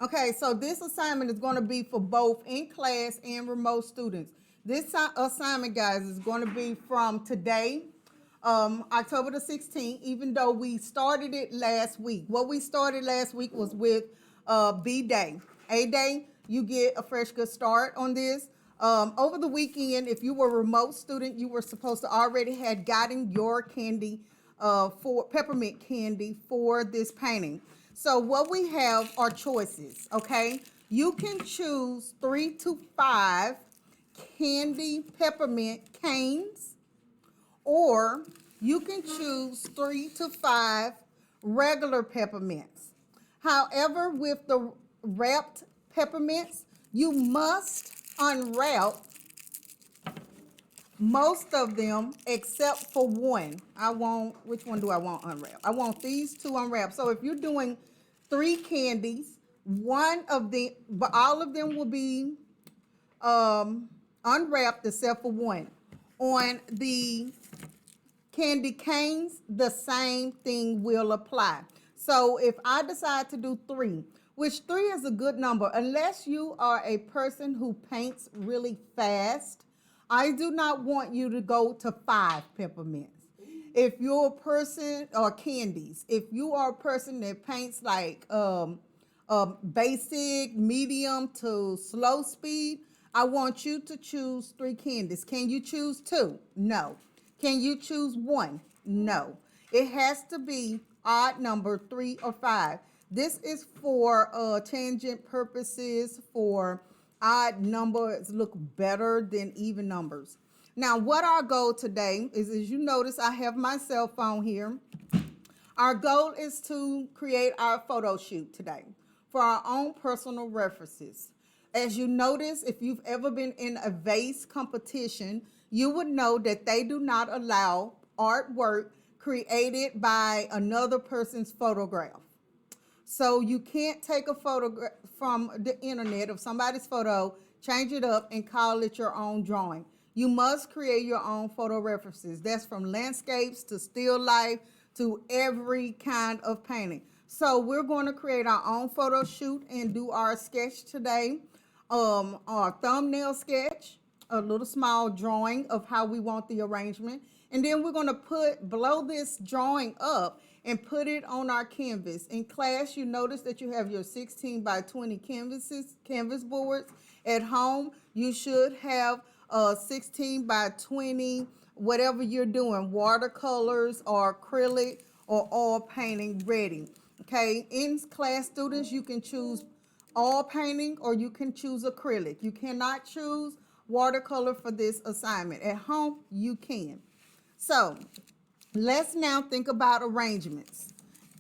Okay, so this assignment is going to be for both in class and remote students. This assignment, guys, is going to be from today, October the 16th, even though we started it last week. What we started last week was with B Day. A Day, you get a fresh good start on this. Over the weekend, if you were a remote student, you were supposed to already had gotten your candy for peppermint candy for this painting. So what we have are choices, okay? You can choose 3 to 5 candy peppermint canes, or you can choose 3 to 5 regular peppermints. However, with the wrapped peppermints, you must unwrap most of them except for one. Which one do I want unwrapped? I want these two unwrapped. So if you're doing 3 candies, one of them, but all of them will be unwrapped except for one. On the candy canes, the same thing will apply. So if I decide to do 3, which 3 is a good number, unless you are a person who paints really fast, I do not want you to go to 5 peppermints. If you're a person, or candies, if you are a person that paints like basic, medium to slow speed, I want you to choose 3 candies. Can you choose 2? No. Can you choose 1? No. It has to be odd number, 3 or 5. This is for tangent purposes, for odd numbers look better than even numbers. Now, what our goal today is, as you notice, I have my cell phone here. Our goal is to create our photo shoot today for our own personal references. As you notice, if you've ever been in a vase competition, you would know that they do not allow artwork created by another person's photograph. So you can't take a photograph from the internet of somebody's photo, change it up, and call it your own drawing. You must create your own photo references. That's from landscapes to still life to every kind of painting. So we're going to create our own photo shoot and do our sketch today, our thumbnail sketch, a little small drawing of how we want the arrangement. And then we're going to blow this drawing up and put it on our canvas. In class, you notice that you have your 16 by 20 canvas boards. At home, you should have 16 by 20, whatever you're doing, watercolors or acrylic or oil painting ready. Okay, in class, students, you can choose oil painting or you can choose acrylic. You cannot choose watercolor for this assignment. At home, you can. So let's now think about arrangements.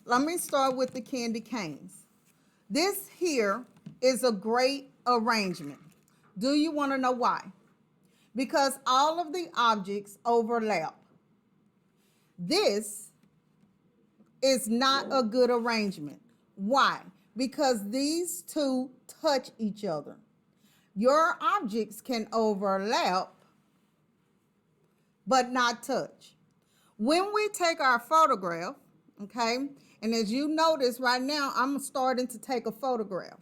Let me start with the candy canes. This here is a great arrangement. Do you want to know why? Because all of the objects overlap. This is not a good arrangement. Why? Because these two touch each other. Your objects can overlap, but not touch. When we take our photograph, okay, and as you notice right now, I'm starting to take a photograph,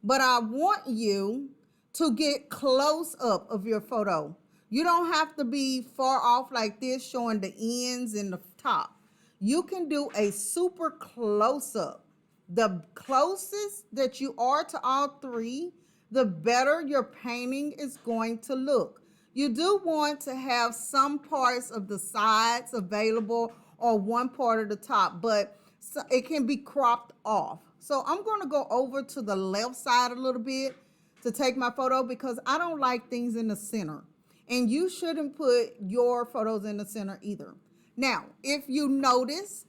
but I want you to get close up of your photo. You don't have to be far off like this, showing the ends and the top. You can do a super close up. The closest that you are to all 3, the better your painting is going to look. You do want to have some parts of the sides available or one part of the top, but it can be cropped off. So I'm going to go over to the left side a little bit to take my photo because I don't like things in the center. And you shouldn't put your photos in the center either. Now, if you notice,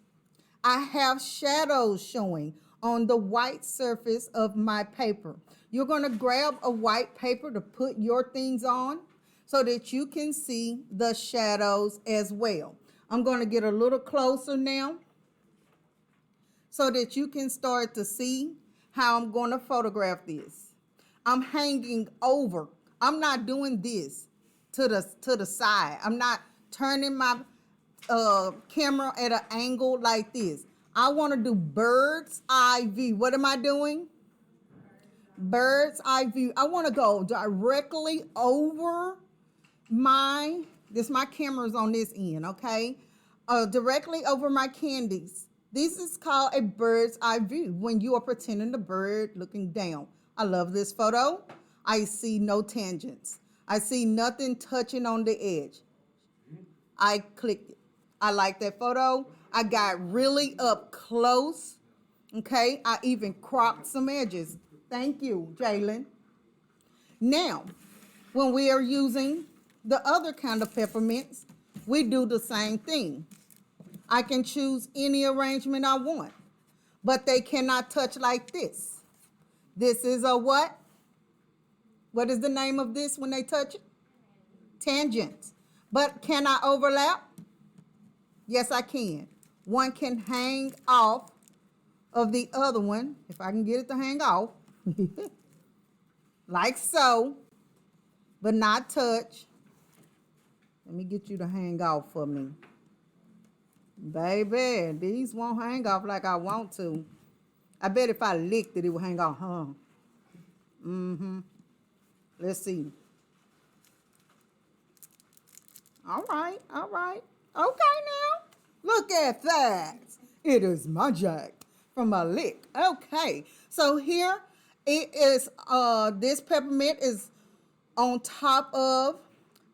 I have shadows showing on the white surface of my paper. You're going to grab a white paper to put your things on so that you can see the shadows as well. I'm going to get a little closer now so that you can start to see how I'm going to photograph this. I'm hanging over. I'm not doing this to the side. I'm not turning my camera at an angle like this. I want to do bird's eye view. What am I doing? Bird's eye view. I want to go directly over my camera's on this end, okay? Directly over my candies. This is called a bird's eye view when you are pretending the bird looking down. I love this photo. I see no tangents. I see nothing touching on the edge. I clicked it. I like that photo. I got really up close. Okay, I even cropped some edges. Thank you, Jalen. Now, when we are using the other kind of peppermints, we do the same thing. I can choose any arrangement I want, but they cannot touch like this. This is a what? What is the name of this when they touch it? Tangent. But can I overlap? Yes, I can. One can hang off of the other one, if I can get it to hang off, like so, but not touch. Let me get you to hang off for me. Baby, these won't hang off like I want to. I bet if I licked it, it would hang off, huh? Let's see. All right. Okay now. Look at that. It is magic from a lick. Okay. So here it is, this peppermint is on top of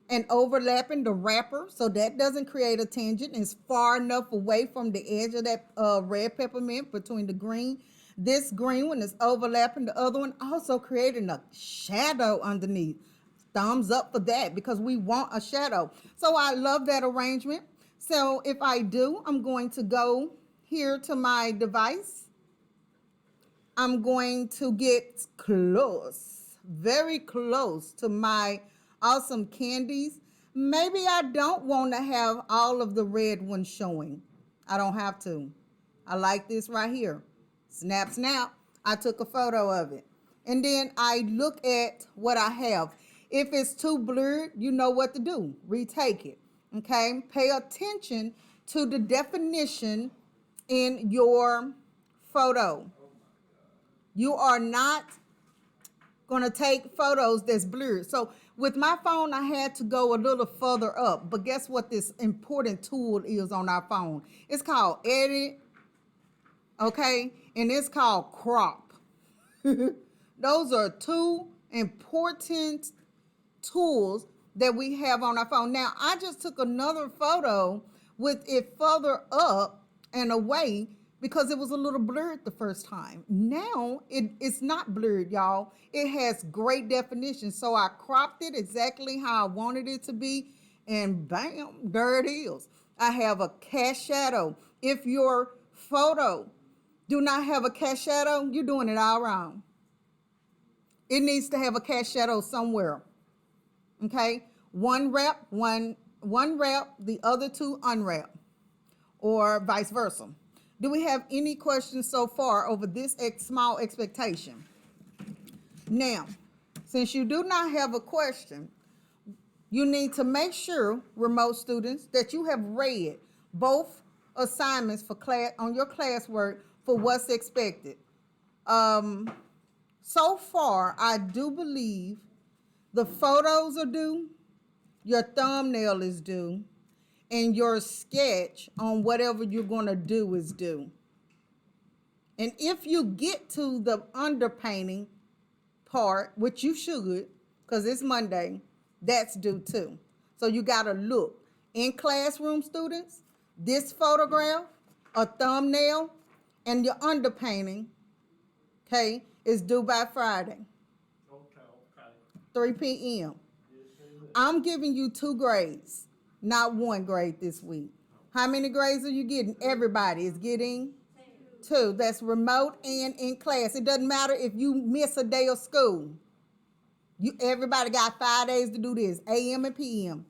and overlapping the wrapper, so that doesn't create a tangent. It's far enough away from the edge of that red peppermint between the green. This green one is overlapping the other one, also creating a shadow underneath. Thumbs up for that because we want a shadow. So I love that arrangement. So if I do, I'm going to go here to my device. I'm going to get close, very close to my awesome candies. Maybe I don't want to have all of the red ones showing. I don't have to. I like this right here. Snap, snap. I took a photo of it. And then I look at what I have. If it's too blurred, you know what to do. Retake it. Okay? Pay attention to the definition in your photo. You are not going to take photos that's blurred. So with my phone, I had to go a little further up. But guess what this important tool is on our phone? It's called Edit, okay? And it's called Crop. Those are two important tools that we have on our phone. Now, I just took another photo with it further up and away because it was a little blurred the first time. Now, it's not blurred, y'all. It has great definition. So I cropped it exactly how I wanted it to be, and bam, there it is. I have a cast shadow. If your photo do not have a cast shadow, you're doing it all wrong. It needs to have a cast shadow somewhere. Okay? One wrap, the other two unwrap, or vice versa. Do we have any questions so far over this small expectation? Now, since you do not have a question, you need to make sure, remote students, that you have read both assignments for class on your classwork for what's expected. So far, I do believe the photos are due, your thumbnail is due, and your sketch on whatever you're going to do is due. And if you get to the underpainting part, which you should, because it's Monday, that's due too. So you got to look. In classroom, students, this photograph, a thumbnail, and your underpainting, okay, is due by Friday. Okay. 3 p.m. I'm giving you 2 grades, not 1 grade this week. How many grades are you getting? Everybody is getting 2. That's remote and in class. It doesn't matter if you miss a day of school. Everybody got 5 days to do this, AM and PM.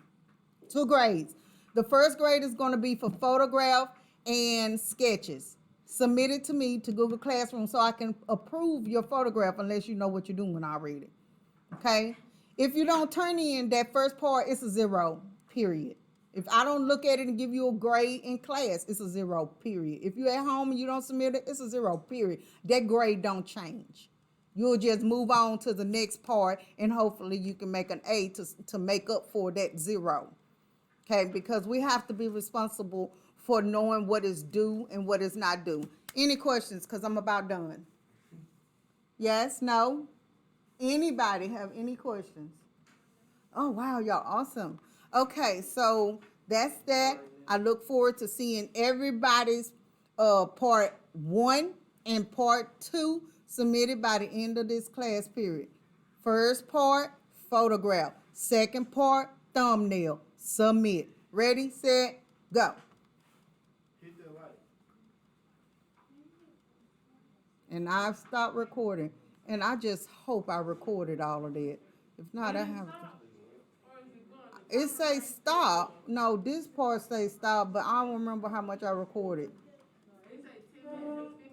2 grades. The first grade is going to be for photograph and sketches. Submit it to me to Google Classroom so I can approve your photograph unless you know what you're doing already. Okay? If you don't turn in that first part, it's a 0, period. If I don't look at it and give you a grade in class, it's a 0, period. If you're at home and you don't submit it, it's a 0, period. That grade don't change. You'll just move on to the next part, and hopefully you can make an A to make up for that 0. Okay, because we have to be responsible for knowing what is due and what is not due. Any questions? Because I'm about done. Yes, no? Anybody have any questions? Oh, wow, y'all awesome. Okay, so that's that. I look forward to seeing everybody's part 1 and part 2 submitted by the end of this class period. First part, photograph. Second part, thumbnail. Submit. Ready, set, go. Hit the light. And I've stopped recording. And I just hope I recorded all of that. If not, I have to. It say stop. No, this part say stop, but I don't remember how much I recorded. It say 10 minutes.